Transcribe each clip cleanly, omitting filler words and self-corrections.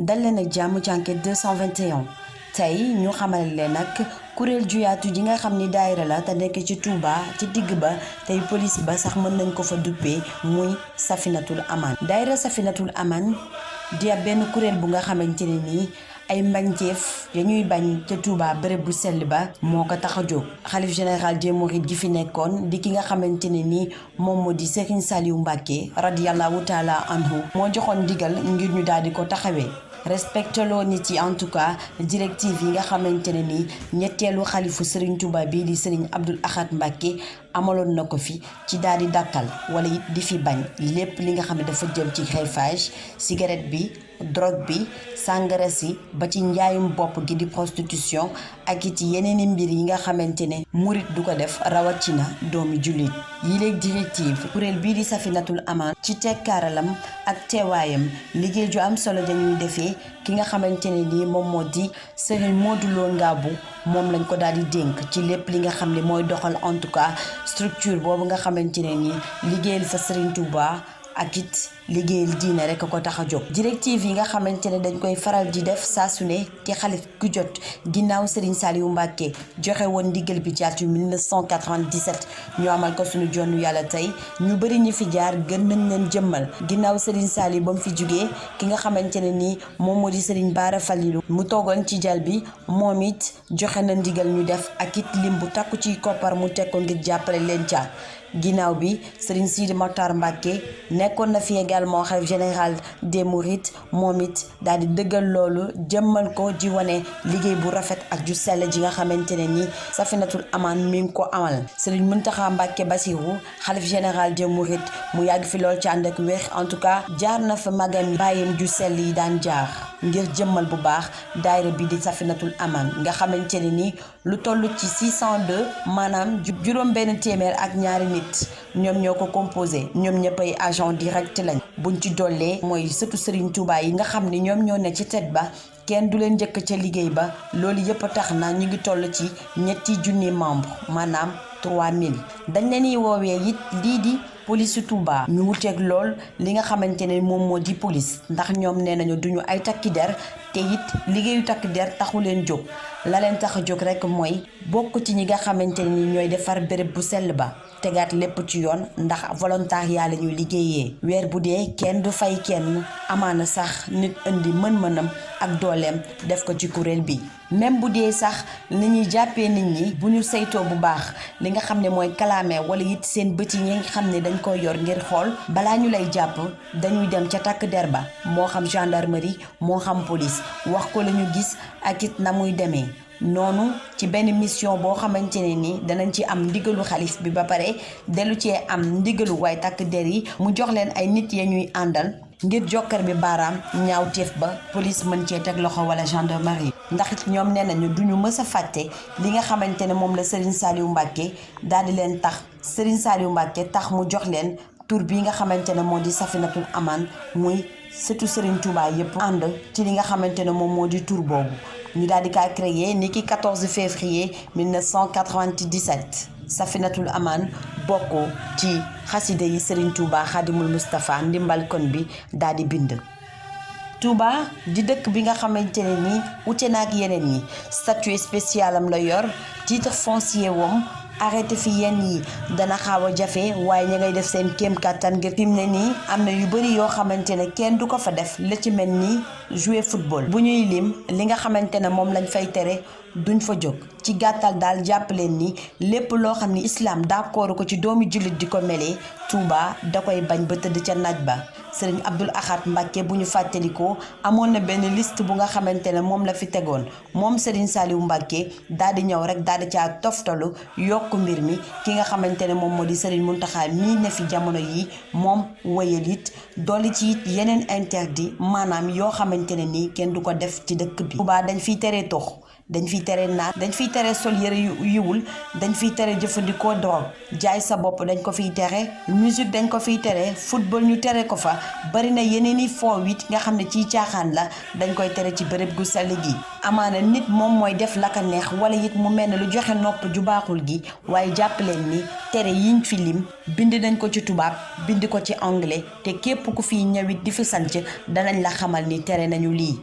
dal leen ak jàmm ci enquête 221 tey ñu xamal leen nag kuréel ju yaatu ji nga xam ni daayira la te nekk ci Touba ci digg ba tey police ba sax mën nañ ko fa duppee muy Safinatul Aman. daayira Safinatul Aman di ab benn kuréel bu nga xamante ne nii ay mbañteef ya ñuy bañ ca Touba bërëb bu sell ba moo ko tax a jóg. xalif général des mourides gi fi nekkoon di ki nga xamante ne nii moom moo di Serigne Saliou Mbacké radiyallahu taala anhu moo joxoon ndigal ngir ñu daal di ko taxawee. respecté loo nit yi en tout cas directive yi nga xamante ne nii ñetteelu xalifu Serigne Touba bii di Serigne Abdoul Ahad Mbacké amaloon na ko fi ci daal di dakkal wala it di fi bañ lépp li nga xam ne dafa jëm ci greffage cigarette bi drogue bi sàngara si ba ci njaayum bopp gi di prostitution ak it yeneeni mbir yi nga xamante ne murit du ko def rawatina doomi jullit yi léegi directive kuréel bii di Safinatul Aman ci tekkaaralam ak teewaayam liggéey ju am solo dañuy defee ki nga xamante ne nii moom moo di Serigne Modou Lo Ngabou moom lañ ko daal di dénk ci lépp li nga xam ne mooy doxal en tout cas structure boobu nga xamante ne nii liggéeyal fa Serigne Touba ak it liggéeyal diine rek ko tax a jóg. directive yi nga xamante ne dañ koy faral di def saa su ne ci xalif ku jot ginnaaw Serigne Saliou Mbacké joxe woon ndigal bi ci atum 1997 ñu amal ko suñu jonnu yàlla tey ñu bëri ñi fi jaar gën nañ leen jëmmal ginnaaw Serigne Saliou ba mu fi jugee ki nga xamante ne nii moom moo di Serigne Bara Falilou mu toogoon ci jal bi moom it joxe na ndigal ñu def ak it lim bu takku ci koppar mu teg ko ngir jàppale leen ca. ginnaaw bi Serigne Sidi Mokhtar Mbacké nekkoon na fi également xalif général des mourides moom it daal di dëggal loolu jëmmal ko ji wane liggéey bu rafet ak ju sell ji nga xamante ne ni Safinatul Aman mi ngi ko amal. Serigne Mountakha Mbacké Bassirou xalif général des mourides mu yàgg fi lool ci ànd ak wér en tout cas jaar na fa magam bàyyam ju sell yi daan jaar ngir jëmmal bu baax daayira bi di Safinatul Aman nga xamante ne ni lu toll ci 602 maanaam juróom benn téeméer ak ñaari nit ñoom ñoo ko composé ñoom ñëpp ay agent direct lañ buñ ci dollee mooy sëtu Serigne Touba yi nga xam ne ñoom ñoo ne ci tête ba kenn du leen njëkk ca liggéey ba loolu yëpp tax na ñu ngi toll ci ñetti junni membre maanaam 3000 dañ leen di woowee it lii di police Touba ñu wuteeg lool li nga xamante ne moom moo di police ndax ñoom nee nañu duñu ay takki der te it liggéeyu takki der taxu leen jóg la leen tax a jóg rek mooy bokk ci ñi nga xamante ne ni ñooy defar béréb bu sell ba tegaat lépp ci yoon ndax volontariat la ñuy liggéeyee weer bu dee kenn du fay kenn amaana sax nit indi mën-mënam ak dooleem def ko ci kuréel bi même bu dee sax li ñuy jàppee nit ñi bu ñu saytoo bu baax li nga xam ne mooy kalaame wala it seen bët yi nga xam ne dañ koy yor ngir xool balaa ñu lay jàpp dañuy dem ca takk der ba moo xam gendarmerie moo xam police wax ko la ñu gis ak it na muy demee noonu ci benn mission boo xamante ne ni danañ ci am ndigalu xalif bi ba pare dellu cee am ndigalu waay takk der yi mu jox leen ay nit ya ñuy àndal ngir jokkar bi baaraam ñaawteef ba police mën cee teg loxo wala gendarmerie ndax it ñoom nee nañu duñu mës a fàtte li nga xamante ne moom la Serigne Saliou Mbacké daal di leen tax Serigne Saliou Mbacké tax mu jox leen tur bi nga xamante ne moo di Safinatul Aman muy surtout Serigne Touba yëpp ànd ci li nga xamante ne moom moo di tur boobu ñu daal di kaa créé ni ki 14 février 1997 Safinatul Aman bokk ci xasida yi Serigne Touba Xadimul Moustapha ndimbal kon bi daal di bind. Touba di dëkk bi nga xamante ne ni wute na ak yeneen yi statut spécial am la yor titre foncier wam arrêté fi yenn yi dana xaaw a jafe waaye ña ngay def seen kéem kattan ngir fi mu ne nii am na yu bëri yoo xamante ne kenn du ko fa def la ci mel ni jouer football bu ñuy lim li nga xamante ne moom lañ fay tere duñ fa jóg ci gàttal daal jàpp leen ni lépp loo xam ni islam d'accord ko ci doomi jullit di ko melee Touba da koy bañ ba tëdd ca naaj ba. Serigne Abdoul Ahad Mbacké bu ñu fàttalikoo amoon na benn liste bu nga xamante ne moom la fi tegoon moom Serigne Saliou Mbacké daal di ñëw rek daal di caa toftalu yokk mbir mi ki nga xamante ne moom moo di Serigne Mountakha mii ne fi jamono yi moom wëyal it dolli ci it yeneen interdit maanaam yoo xamante ne nii kenn du ko def ci dëkk bi. Touba dañ fiy tere tox dañ fiy tere naan dañ fiy tere sol yëre yu yiwul dañ fiy tere jëfandikoo drogue jaay sa bopp dañ ko fiy tere musique dañ ko fiy tere football ñu tere ko fa bari na yeneen i foo wit nga xam ne ciy caaxaan la dañ koy tere ci bërëb gu sell gi amaana nit moom mooy def la ka neex wala it mu mel ne lu joxe nopp ju baaxul gi waaye jàpp leen ni tere yiñ fi lim bind nañ ko ci tubaab bind ko ci anglais te képp ku fiy ñëwit di fi sanc danañ la xamal ni tere nañu lii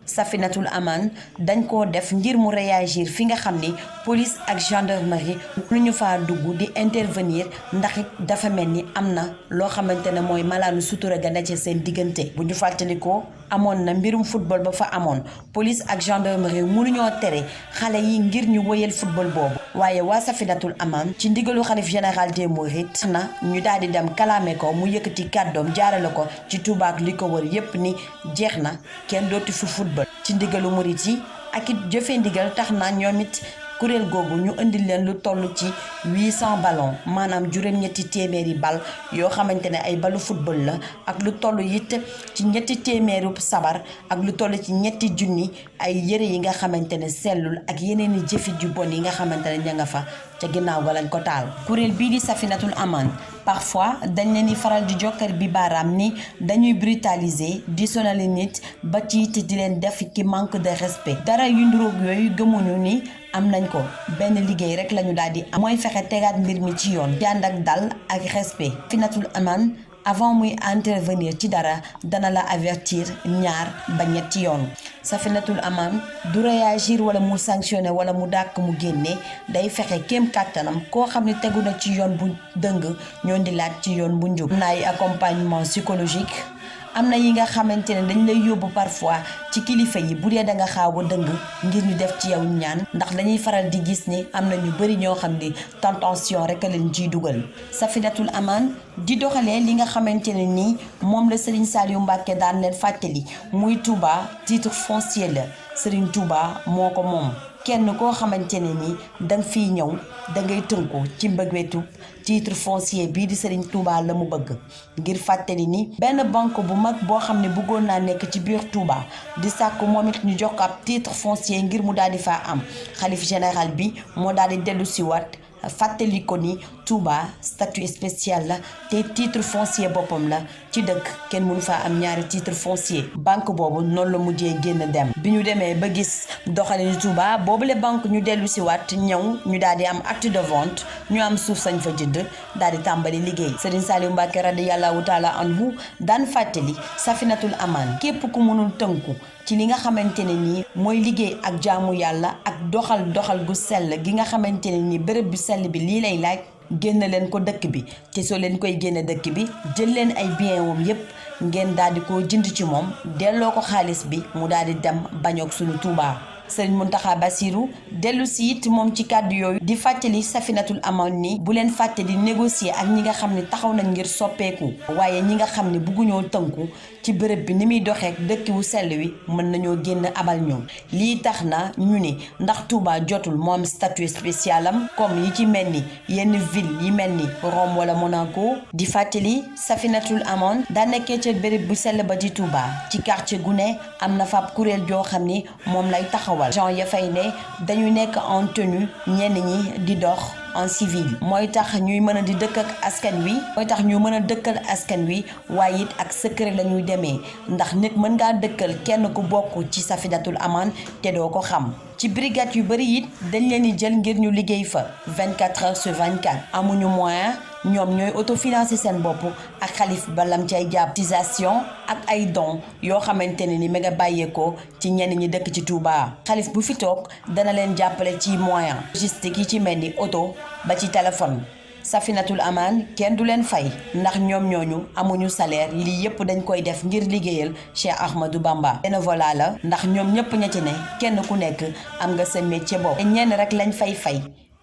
Safinatul Aman dañ koo def ngir mu réagir fi nga xam ni police ak gendarmerie lu ñu faa dugg di intervenir ndax it dafa mel ni am na loo xamante ne mooy malaanu sutura ga na ci seen diggante bu ñu fàttalikoo amoon na mbirum football ba fa amoon police ak gendarmerie mënuñoo tere xale yi ngir ñu wëyal football boobu waaye waa Safinatul Aman ci ndigalu xalif général des mourides na ñu daal di dem kalaame ko mu yëkkati kàddoom jaarale ko ci Touba ak li ko wër yépp ni jeex na kenn dootu fi football ci ndigalu murit yi ak it jëfe ndigal tax na ñoom it kuréel googu ñu indil leen lu toll ci 800 ballons maanaam juróom-ñetti téeméeri bal yoo xamante ne ay balu football la ak lu toll it ci ñetti téeméeru sabar ak lu toll ci ñetti junni ay yëre yi nga xamante ne sellul ak yeneen i jëfit yu bon yi nga xamante ne ña nga fa ca ginnaaw ga lañ ko taal kuréel bii di Safinatul Aman parfois dañ leen di faral di jokkar bi baaraam ni dañuy brutaliser di sonali nit ba ci te di leen def ki manque de respect dara yu nduróog yooyu gëmuñu ni am nañ ko benn liggéey rek lañu daal di am mooy fexe tegaat mbir mi ci yoon jànd ak dal ak respect Safinatul Aman avant muy intervenir ci dara dana la avertir ñaar ba ñetti yoon Safinatul Aman du réagir wala mu sanctionné wala mu dàq mu génne day fexe kéem kàttanam koo xam ne tegu na ci yoon bu dëng ñoo di laat ci yoon bu njub. am na ay accompagnement psychologique am na yi nga xamante ne dañ lay yóbbu parfois ci kilifa yi bu dee da nga xaaw a dëng ngir ñu def ci yow ñaan ndax dañuy faral di gis ni am na ñu bëri ñoo xam ne tentation rek a leen ciy dugal. Safinatul Aman di doxalee li nga xamante ne nii moom la Serigne Saliou Mbacké daan leen fàttali muy Touba titre foncier la Serigne Touba moo ko moom. kenn koo xamante ne ni danga fiy ñëw dangay tënku ci mbëgwetu titre foncier bii di Serigne Touba la mu bëgg ngir fàttali ni benn banque bu mag boo xam ne bëggoon naa nekk ci biir Touba di sàkku moom it ñu jox ko ab titre foncier ngir mu daal di faa am xalif général bi moo daal di dellu si waat fàttali ko ni Touba statut spécial la te titre foncier boppam la ci dëkk kenn mënu faa am ñaari titre foncier banque boobu noonu la mujjee génn dem bi ñu demee ba gis doxalinu Touba boobule banque ñu dellu si waat ñëw ñu daal di am acte de vente ñu am suuf sañ fa jënd daal di tàmbali liggéey Serigne Saliou Mbacké radiyallahu taala anhu daan fàttali Safinatul Aman képp ku mënul tënku ci li nga xamante ne nii mooy liggéey ak jaamu yàlla ak doxal gu sell gi nga xamante ne nii bërëb bu sell bi lii lay laaj génn leen ko dëkk bi te soo leen koy génne dëkk bi jël leen ay bien wam yépp ngeen daal di ko jënd ci moom delloo ko xaalis bi mu daal di dem bañoog suñu Touba. Serigne Mountakha Bassirou dellu si it moom ci kàddu yooyu di fàttali Safinatul Aman ni bu leen fàtte di négocier ak ñi nga xam ne taxaw nañ ngir soppeeku waaye ñi nga xam ne bugguñoo tënku ci bërëb bi ni muy doxee dëkk wu sell wi mën nañoo génn abal ñoom lii tax na ñu ne ndax Touba jotul moom statut spécial am comme yi ci mel ni yenn ville yi mel ni Rome wala Monaco di fàttali Safinatul Aman daa nekkee ca bërëb bu sell ba di Touba ci quartier gu ne am na fab kuréel joo xam ni moom lay taxawal gens ya fay ne dañu nekk en tenue ñenn ñi di dox en civil mooy tax ñuy mën a di dëkk ak askan wi mooy tax ñu mën a dëkkal askan wi waaye it ak secret la ñuy demee ndax nit mën ngaa dëkkal kenn ku bokk ci Safinatul Aman te doo ko xam ci brigade yu bëri it dañ leen di jël ngir ñu liggéey fa 24 heures sur 24 amuñu moyen ñoom ñooy autofinancé seen bopp ak xalif balam ci ay jàptisation ak ay don yoo xamante ne ni ma nga bàyyeekoo ci ñenn ñi dëkk ci Touba xalif bu fi toog dana leen jàppale ci moyen logistique yi ci mel ni oto ba ci téléphone Safinatul Aman kenn du leen fay ndax ñoom ñooñu amuñu salaire lii yépp dañ koy def ngir liggéeyal Cheikh Ahmadou Bamba bénévolat la ndax ñoom ñëpp ña ci ne kenn ku nekk am nga sa métier bopp te ñenn rek lañ fay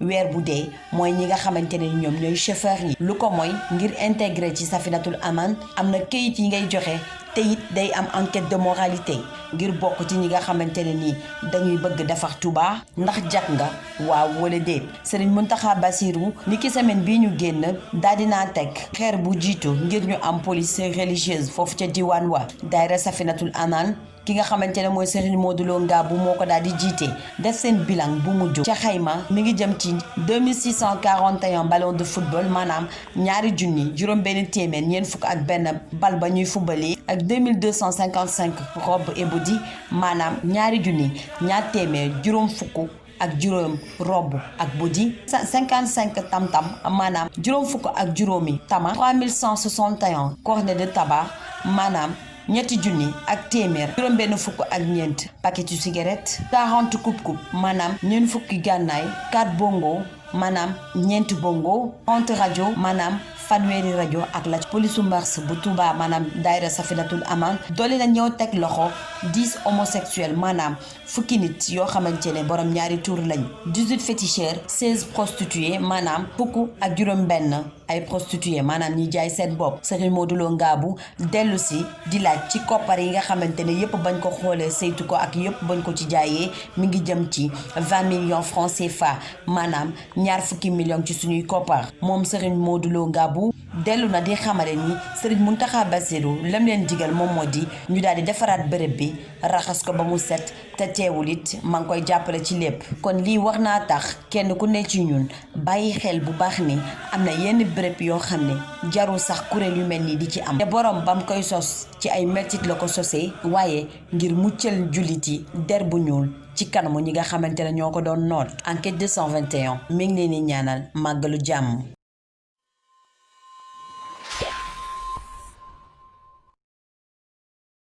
weer bu dee mooy ñi nga xamante ne ñoom ñooy chauffeur yi lu ko mooy ngir intégrer ci Safinatul Aman am na këyit yi ngay joxe te it day am enquête de moralité ngir bokk ci ñi nga xamante ne nii dañuy bëgg defar Touba ndax jag nga waaw wala déet Serigne Mountakha Bassirou ni ki semaine bii ñu génn daal dinaa teg xeer bu jiitu ngir ñu am police religieuse foofu ca diwaan wa daayira Safinatul Aman ki nga xamante ne mooy Serigne Modou Lo Ngabou moo ko daal di jiite def seen bilan bu mujj ca xayma mi ngi jëm ci 2641 ballon de football maanaam ñaari junni juróom benn téeméer ñeent fukk ak benn bal ba ñuy football ak 2255 robe et body maanaam ñaari junni ñaar téeméer juróom fukk ak juróom robb ak body 55 tam-tam maanaam juróom fukk ak juróomi tama 3161 cornet de tabac maanaam ñetti junni ak téeméer juróom benn fukk ak ñeent paquetu cigarette 40 coupe maanaam ñeent fukki gànnaay 4 bongo maanaam ñeenti bongo 30 rajo maanaam fanweeri rajo ak la polisu mars bu Touba maanaam daayira Safinatul Aman doole na ñëw teg loxo 10 homosexuels maanaam fukki nit yoo xamante ne borom ñaari tur lañ 18 féticheurs 16 prostituées maanaam fukk ak juróom benn ay prostituées maanaam ñi jaay seen bopp Serigne Modou Lo Ngabou dellu si di laaj ci koppar yi nga xamante ne yépp bañ ko xoolee saytu ko ak yépp bañ ko ci jaayee mi ngi jëm ci 20 millions francs CFA maanaam ñaar fukki millions ci suñuy koppar moom Serigne Modou Lo Ngabou dellu na di xamale ni Serigne Mountakha Bassirou lam leen digal moom moo di ñu daal di defaraat bërëb bi raxas ko ba mu set te teewul it maa ngi koy jàppale ci lépp kon lii war naa tax kenn ku ne ci ñun bàyyi xel bu baax ni am na yenn bërëb yoo xam ne jarul sax kuréel yu mel nii di ci am te borom bam koy sos ci ay mettit la ko sosee waaye ngir muccal jullit yi der bu ñuul ci kanamu ñi nga xamante ne ñoo ko doon noot enquête 221 mi ngi leen di ñaanal màggalu jàmm